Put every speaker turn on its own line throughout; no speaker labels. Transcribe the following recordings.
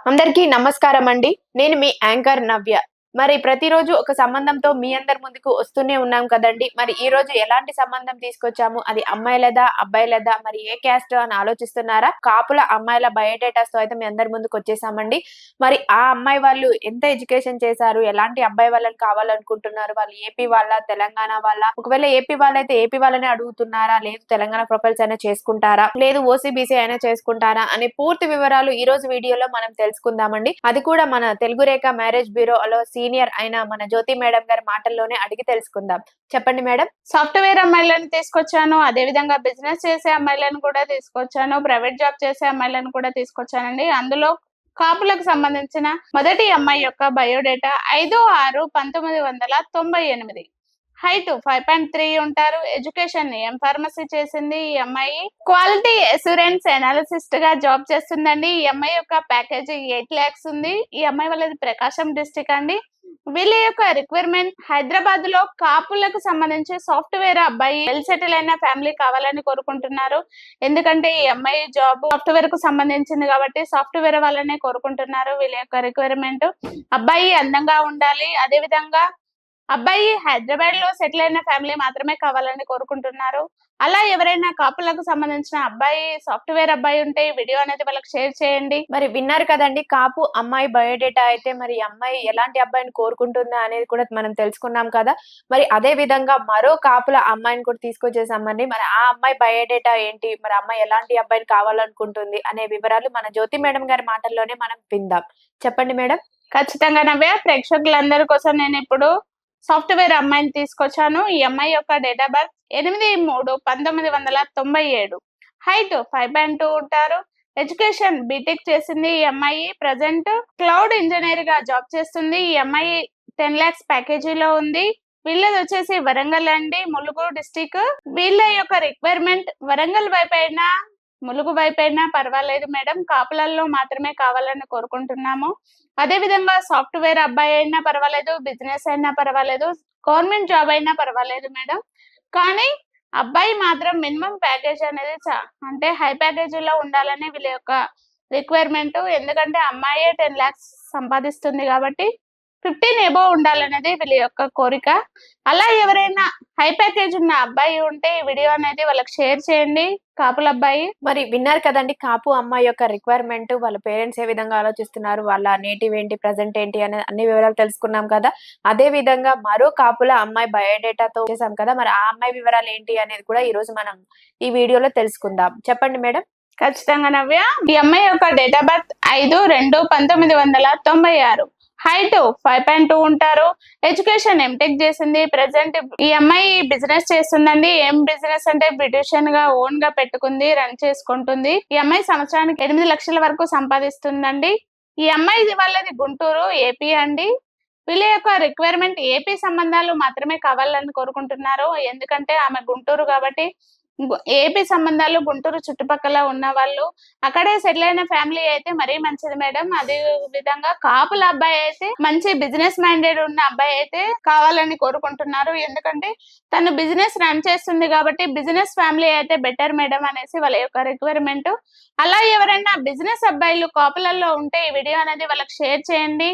అందరికీ నమస్కారం అండి. నేను మీ యాంకర్ నవ్య. మరి ప్రతిరోజు ఒక సంబంధంతో మీ అందరి ముందుకు వస్తూనే ఉన్నాం కదండీ! మరి ఈరోజు ఎలాంటి సంబంధం తీసుకొచ్చాము? అది అమ్మాయిలదా? అబ్బాయిలదా? మరి ఏ క్యాస్ట్ అని ఆలోచిస్తున్నారా? కాపుల అమ్మాయిల బయోడేటాస్‌తో అయితే మీ అందరి ముందుకొచ్చేసామండి. మరి ఆ అమ్మాయి వాళ్ళు ఎంత ఎడ్యుకేషన్ చేశారు? ఎలాంటి అబ్బాయి వాళ్ళని కావాలనుకుంటున్నారు? వాళ్ళు ఏపీ వాళ్ళా? తెలంగాణ వాళ్ళా? ఒకవేళ ఏపీ వాళ్ళైతే ఏపీ వాళ్ళనే అడుగుతున్నారా? లేదు తెలంగాణ ప్రొఫైల్స్ అయినా చేసుకుంటారా? లేదు ఓసీ, బీసీ అయినా చేసుకుంటారా? అనే పూర్తి వివరాలు ఈ రోజు వీడియోలో మనం తెలుసుకుందామండి. అది కూడా మన తెలుగు రేఖ మ్యారేజ్ బ్యూరోలో సీనియర్ అయిన మన జ్యోతి మేడం గారి మాటల్లోనే అడిగి తెలుసుకుందాం. చెప్పండి మేడం.
సాఫ్ట్‌వేర్ అమ్మాయిలను తీసుకొచ్చాను. అదే విధంగా బిజినెస్ చేసే అమ్మాయిలను కూడా తీసుకొచ్చాను. ప్రైవేట్ జాబ్ చేసే అమ్మాయిలను కూడా తీసుకొచ్చానండి. అందులో కాపులకు సంబంధించిన మొదటి అమ్మాయి యొక్క బయోడేటా 5/6/1998. హైట్ 5.3 ఉంటారు. ఎడ్యుకేషన్ ఫార్మసీ చేసింది ఈ అమ్మాయి. క్వాలిటీ అష్యూరెన్స్ అనాలిసిస్ట్ గా జాబ్ చేస్తుందండి. ఈ అమ్మాయి యొక్క ప్యాకేజీ 8 lakhs ఉంది. ఈ అమ్మాయి వాళ్ళది ప్రకాశం డిస్ట్రిక్ట్ అండి. వీళ్ళ యొక్క రిక్వైర్మెంట్ హైదరాబాద్ లో కాపులకు సంబంధించి సాఫ్ట్వేర్ అబ్బాయి వెల్ సెటిల్ అయిన ఫ్యామిలీ కావాలని కోరుకుంటున్నారు. ఎందుకంటే ఈ అమ్మాయి జాబ్ సాఫ్ట్వేర్ కు సంబంధించింది కాబట్టి సాఫ్ట్వేర్ వాళ్ళనే కోరుకుంటున్నారు. వీళ్ళ యొక్క రిక్వైర్మెంట్ అబ్బాయి అందంగా ఉండాలి. అదే విధంగా అబ్బాయి హైదరాబాద్ లో సెటిల్ అయిన ఫ్యామిలీ మాత్రమే కావాలని కోరుకుంటున్నారు. అలా ఎవరైనా కాపులకు సంబంధించిన అబ్బాయి సాఫ్ట్వేర్ అబ్బాయి ఉంటే ఈ వీడియో అనేది వాళ్ళకి షేర్ చేయండి.
మరి విన్నారు కదండీ! కాపు అమ్మాయి బయోడేటా అయితే మరి ఈ అమ్మాయి ఎలాంటి అబ్బాయిని కోరుకుంటుందా అనేది కూడా మనం తెలుసుకున్నాం కదా! మరి అదే విధంగా మరో కాపుల అమ్మాయిని కూడా తీసుకొచ్చేసామండి. మరి ఆ అమ్మాయి బయోడేటా ఏంటి? మరి ఆ అమ్మాయి ఎలాంటి అబ్బాయిని కావాలనుకుంటుంది? అనే వివరాలు మన జ్యోతి మేడం గారి మాటల్లోనే మనం విందాం. చెప్పండి మేడం.
ఖచ్చితంగా నవ్య, ప్రేక్షకులందరి కోసం నేను ఇప్పుడు సాఫ్ట్వేర్ అమ్మాయిని తీసుకొచ్చాను. ఈ అమ్మాయి యొక్క డేట్ ఆఫ్ బర్త్ 8/3/1997. హైట్ 5.2 ఉంటారు. ఎడ్యుకేషన్ బీటెక్ చేసింది ఈ అమ్మాయి. ప్రజెంట్ క్లౌడ్ ఇంజనీర్ గా జాబ్ చేస్తుంది. ఈ అమ్మాయి 10 lakhs ప్యాకేజీలో ఉంది. వీళ్ళది వచ్చేసి వరంగల్ అండి, ములుగు డిస్టిక్. వీళ్ళ యొక్క రిక్వైర్మెంట్ వరంగల్ వైపు అయినా ములుగు వైపు అయినా పర్వాలేదు మేడం, కాపులలో మాత్రమే కావాలని కోరుకుంటున్నాము. అదే విధంగా సాఫ్ట్వేర్ అబ్బాయి అయినా పర్వాలేదు, బిజినెస్ అయినా పర్వాలేదు, గవర్నమెంట్ జాబ్ అయినా పర్వాలేదు మేడం. కానీ అబ్బాయి మాత్రం మినిమం ప్యాకేజ్ అనేది అంటే హై ప్యాకేజీలో ఉండాలని వీళ్ళ యొక్క రిక్వైర్మెంట్. ఎందుకంటే అమ్మాయే 10 lakhs సంపాదిస్తుంది కాబట్టి 15 above ఉండాలనేది వీళ్ళ యొక్క కోరిక. అలా ఎవరైనా హై ప్యాకేజ్ ఉన్న అబ్బాయి ఉంటే ఈ వీడియో అనేది వాళ్ళకి షేర్ చేయండి. కాపుల అబ్బాయి.
మరి విన్నారు కదండీ! కాపు అమ్మాయి యొక్క రిక్వైర్మెంట్, వాళ్ళ పేరెంట్స్ ఏ విధంగా ఆలోచిస్తున్నారు, వాళ్ళ నేటివ్ ఏంటి, ప్రెజెంట్ ఏంటి అనే అన్ని వివరాలు తెలుసుకున్నాం కదా! అదే విధంగా మరో కాపుల అమ్మాయి బయోడేటాతో చేసాం కదా! మరి ఆ అమ్మాయి వివరాలు ఏంటి అనేది కూడా ఈరోజు మనం ఈ వీడియోలో తెలుసుకుందాం. చెప్పండి మేడం.
ఖచ్చితంగా నవ్య, ఈ అమ్మాయి యొక్క డేట్ ఆఫ్ బర్త్ 5/2/1996. హైట్ 5.2 ఉంటారు. ఎడ్యుకేషన్ ఎంటెక్ చేసింది. ప్రెసెంట్ ఈ అమ్మాయి బిజినెస్ చేస్తుందండి. ఏం బిజినెస్ అంటే బ్యూటిషియన్ గా ఓన్ గా పెట్టుకుంది, రన్ చేసుకుంటుంది. ఈ అమ్మాయి సంవత్సరానికి 8 లక్షల వరకు సంపాదిస్తుందండి. ఈ అమ్మాయి వాళ్ళది గుంటూరు, ఏపీ అండి. వీళ్ళ యొక్క రిక్వైర్మెంట్ ఏపీ సంబంధాలు మాత్రమే కావాలని కోరుకుంటున్నారు. ఎందుకంటే ఆమె గుంటూరు కాబట్టి ఏపీ సంబంధాలు, గుంటూరు చుట్టుపక్కల ఉన్న వాళ్ళు, అక్కడే సెటిల్ అయిన ఫ్యామిలీ అయితే మరీ మంచిది మేడం. అదే విధంగా కాపుల అబ్బాయి అయితే మంచి బిజినెస్ మైండెడ్ ఉన్న అబ్బాయి అయితే కావాలని కోరుకుంటున్నారు. ఎందుకంటే తను బిజినెస్ రన్ చేస్తుంది కాబట్టి బిజినెస్ ఫ్యామిలీ అయితే బెటర్ మేడం అనేసి వాళ్ళ యొక్క రిక్వైర్మెంట్. అలా ఎవరైనా బిజినెస్ అబ్బాయిలు కాపులలో ఉంటే ఈ వీడియో అనేది వాళ్ళకి షేర్ చేయండి.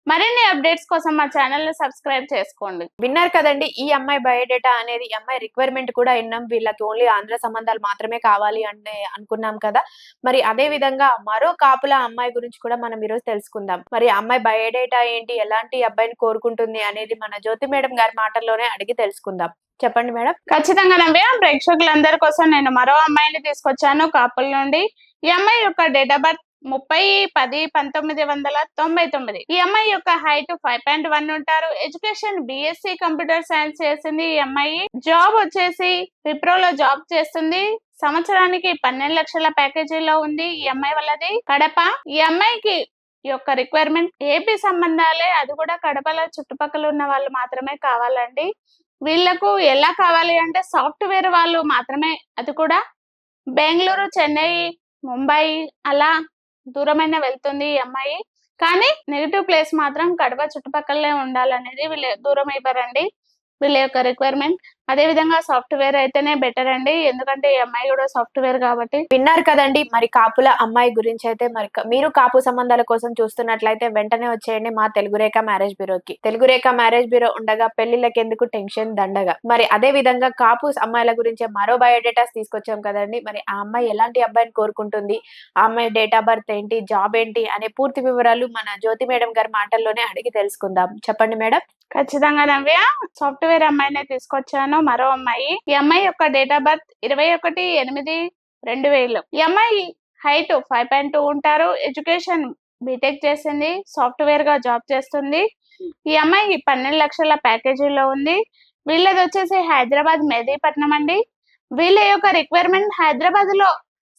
మరిన్ని అప్డేట్స్ కోసం మా ఛానల్ ని సబ్స్క్రైబ్ చేసుకోండి.
విన్నారు కదండి! ఈ అమ్మాయి బయోడేటా అనేది ఈ అమ్మాయి రిక్వైర్మెంట్ కూడా విన్నాం. వీళ్ళకి ఓన్లీ ఆంధ్ర సంబంధాలు మాత్రమే కావాలి అంటే అనుకున్నాం కదా! మరి అదే విధంగా మరో కాపుల అమ్మాయి గురించి కూడా మనం ఈరోజు తెలుసుకుందాం. మరి ఆ అమ్మాయి బయోడేటా ఏంటి, ఎలాంటి అబ్బాయిని కోరుకుంటుంది అనేది మన జ్యోతి మేడం గారి మాటల్లోనే అడిగి తెలుసుకుందాం. చెప్పండి మేడం.
ఖచ్చితంగా నవ్య, ప్రేక్షకులందరి కోసం నేను మరో అమ్మాయిని తీసుకొచ్చాను కాపుల నుండి. ఈ అమ్మాయి యొక్క డేట్ ఆఫ్ బర్త్ 30/10/1999. ఈ అమ్మాయి యొక్క హైట్ 5.1 ఉంటారు. ఎడ్యుకేషన్ బిఎస్సి కంప్యూటర్ సైన్స్ చేసింది. ఈ అమ్మాయి జాబ్ వచ్చేసి విప్రోలో జాబ్ చేస్తుంది. సంవత్సరానికి 12 లక్షల ప్యాకేజీలో ఉంది. ఈ అమ్మాయి వాళ్ళది కడప. ఈ అమ్మాయికి యొక్క రిక్వైర్మెంట్ ఏపీ సంబంధాలే, అది కూడా కడపలో చుట్టుపక్కల ఉన్న వాళ్ళు మాత్రమే కావాలండి. వీళ్ళకు ఎలా కావాలి అంటే సాఫ్ట్వేర్ వాళ్ళు మాత్రమే, అది కూడా బెంగళూరు, చెన్నై, ముంబై అలా దూరమైన వెళ్తుంది ఈ అమ్మాయి. కానీ నెగిటివ్ ప్లేస్ మాత్రం కడప చుట్టుపక్కలనే ఉండాలనేది వీళ్ళ దూరం ఇవ్వరండి వీళ్ళ యొక్క రిక్వైర్మెంట్. అదే విధంగా సాఫ్ట్వేర్ అయితేనే బెటర్ అండి, ఎందుకంటే ఈ అమ్మాయి కూడా సాఫ్ట్వేర్ కాబట్టి.
విన్నారు కదండి మరి కాపుల అమ్మాయి గురించి అయితే. మరి మీరు కాపు సంబంధాల కోసం చూస్తున్నట్లయితే వెంటనే వచ్చేయండి మా తెలుగు రేఖ మ్యారేజ్ బ్యూరోకి. తెలుగు రేఖ మ్యారేజ్ బ్యూరో ఉండగా పెళ్లిళ్ళకెందుకు టెన్షన్ దండగా. మరి అదే విధంగా కాపు అమ్మాయిల గురించి మరో బయోడేటాస్ తీసుకొచ్చాం కదండి. మరి ఆ అమ్మాయి ఎలాంటి అబ్బాయిని కోరుకుంటుంది, ఆ అమ్మాయి డేట్ ఆఫ్ బర్త్ ఏంటి, జాబ్ ఏంటి అనే పూర్తి వివరాలు మన జ్యోతి మేడం గారి మాటల్లోనే అడిగి తెలుసుకుందాం. చెప్పండి మేడం.
ఖచ్చితంగా నవ్య, సాఫ్ట్వేర్ అమ్మాయినే తీసుకొచ్చాను, మరో అమ్మాయి. ఈ అమ్మాయి యొక్క డేట్ ఆఫ్ బర్త్ 21/8/2000. ఈ అమ్మాయి హైట్ 5.2 ఉంటారు. ఎడ్యుకేషన్ బీటెక్ చేసింది, సాఫ్ట్వేర్ గా జాబ్ చేస్తుంది. ఈ అమ్మాయి 12 లక్షల ప్యాకేజీలో ఉంది. వీళ్ళది వచ్చేసి హైదరాబాద్ మెహదీపట్నం అండి. వీళ్ళ యొక్క రిక్వైర్మెంట్ హైదరాబాద్ లో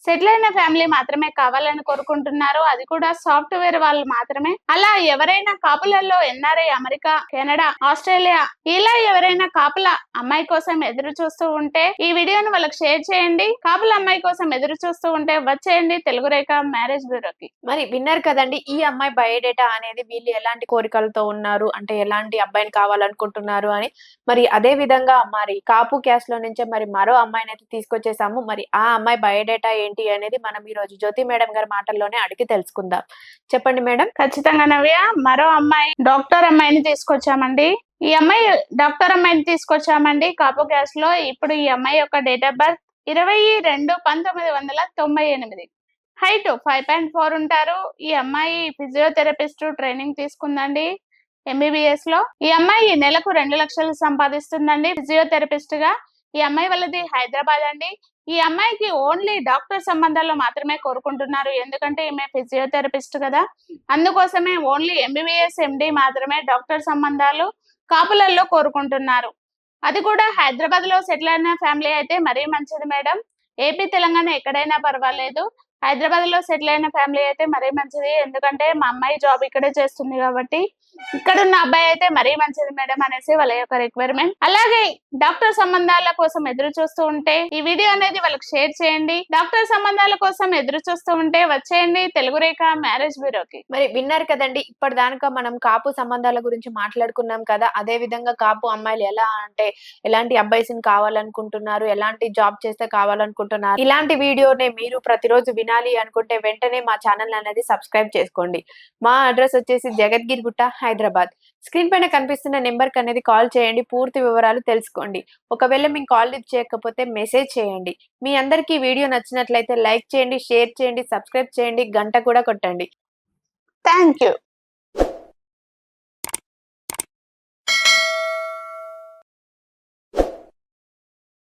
సెటిల్ అయిన ఫ్యామిలీ మాత్రమే కావాలని కోరుకుంటున్నారు, అది కూడా సాఫ్ట్వేర్ వాళ్ళు మాత్రమే. అలా ఎవరైనా కాపులలో ఎన్ఆర్ఐ అమెరికా, కెనడా, ఆస్ట్రేలియా ఇలా ఎవరైనా కాపుల అమ్మాయి కోసం ఎదురు చూస్తూ ఉంటే ఈ వీడియోను వాళ్ళకి షేర్ చేయండి. కాపుల అమ్మాయి కోసం ఎదురు చూస్తూ ఉంటే వచ్చేయండి తెలుగు రేఖ మ్యారేజ్ బ్యూరోకి.
మరి విన్నారు కదండి ఈ అమ్మాయి బయోడేటా అనేది వీళ్ళు ఎలాంటి కోరికలతో ఉన్నారు, అంటే ఎలాంటి అబ్బాయిని కావాలనుకుంటున్నారు అని. మరి అదే విధంగా మరి కాపు క్యాస్ట్ లో నుంచే మరి మరో అమ్మాయిని అయితే తీసుకొచ్చేసాము. మరి ఆ అమ్మాయి బయోడేటా ఏంటి అనేది మనం ఈ రోజు జ్యోతి మేడం గారి మాటల్లోనే అడిగి తెలుసుకుందాం. చెప్పండి మేడం.
ఖచ్చితంగా నవ్య, మరో అమ్మాయి డాక్టర్ అమ్మాయిని తీసుకొచ్చామండి. ఈ అమ్మాయి డాక్టర్ అమ్మాయిని తీసుకొచ్చామండి కాపు క్యాస్ట్ లో. ఇప్పుడు ఈ అమ్మాయి యొక్క డేట్ ఆఫ్ బర్త్ 22/1998. హైట్ 5.4 ఉంటారు. ఈ అమ్మాయి ఫిజియోథెరపిస్ట్ ట్రైనింగ్ తీసుకుందండి ఎంబీబీఎస్ లో. ఈ అమ్మాయి నెలకు 2 లక్షలు సంపాదిస్తుందండి ఫిజియోథెరపిస్ట్ గా. ఈ అమ్మాయి వాళ్ళది హైదరాబాద్ అండి. ఈ అమ్మాయికి ఓన్లీ డాక్టర్ సంబంధాల్లో మాత్రమే కోరుకుంటున్నారు, ఎందుకంటే ఈమె ఫిజియోథెరపిస్ట్ కదా. అందుకోసమే ఓన్లీ ఎంబీబీఎస్ ఎండి మాత్రమే డాక్టర్ సంబంధాలు కాపులలో కోరుకుంటున్నారు. అది కూడా హైదరాబాద్ లో సెటిల్ అయిన ఫ్యామిలీ అయితే మరీ మంచిది మేడం. ఏపీ తెలంగాణ ఎక్కడైనా పర్వాలేదు, హైదరాబాద్ లో సెటిల్ అయిన ఫ్యామిలీ అయితే మరీ మంచిది, ఎందుకంటే మా అమ్మాయి జాబ్ ఇక్కడే చేస్తుంది కాబట్టి. ఇక్కడ ఉన్న అబ్బాయి అయితే మరీ మంచిది మేడం అనేసి వాళ్ళ యొక్క రిక్వైర్మెంట్. అలాగే డాక్టర్ సంబంధాల కోసం ఎదురు చూస్తూ ఉంటే ఈ వీడియో అనేది వాళ్ళకి షేర్ చేయండి. డాక్టర్ సంబంధాల కోసం ఎదురు చూస్తూ ఉంటే వచ్చేయండి తెలుగు రేఖ మ్యారేజ్ బ్యూరోకి.
మరి విన్నారు కదండి ఇప్పటిదాకా మనం కాపు సంబంధాల గురించి మాట్లాడుకున్నాం కదా. అదే విధంగా కాపు అమ్మాయిలు ఎలా అంటే ఎలాంటి అబ్బాయిని కావాలనుకుంటున్నారు, ఎలాంటి జాబ్ చేస్తే కావాలనుకుంటున్నారు, ఇలాంటి వీడియోనే మీరు ప్రతిరోజు వినాలి అనుకుంటే వెంటనే మా ఛానల్ అనేది సబ్స్క్రైబ్ చేసుకోండి. మా అడ్రస్ వచ్చేసి జగద్గిరిగుట్ట, హైదరాబాద్. స్క్రీన్ పైన కనిపిస్తున్న నెంబర్ కి అనేది కాల్ చేయండి, పూర్తి వివరాలు తెలుసుకోండి. ఒకవేళ మీకు కాల్ లిఫ్ట్ చేయకపోతే మెసేజ్ చేయండి. మీ అందరికీ వీడియో నచ్చినట్లయితే లైక్ చేయండి, షేర్ చేయండి, సబ్స్క్రైబ్ చేయండి, గంట కూడా కొట్టండి.
Thank you.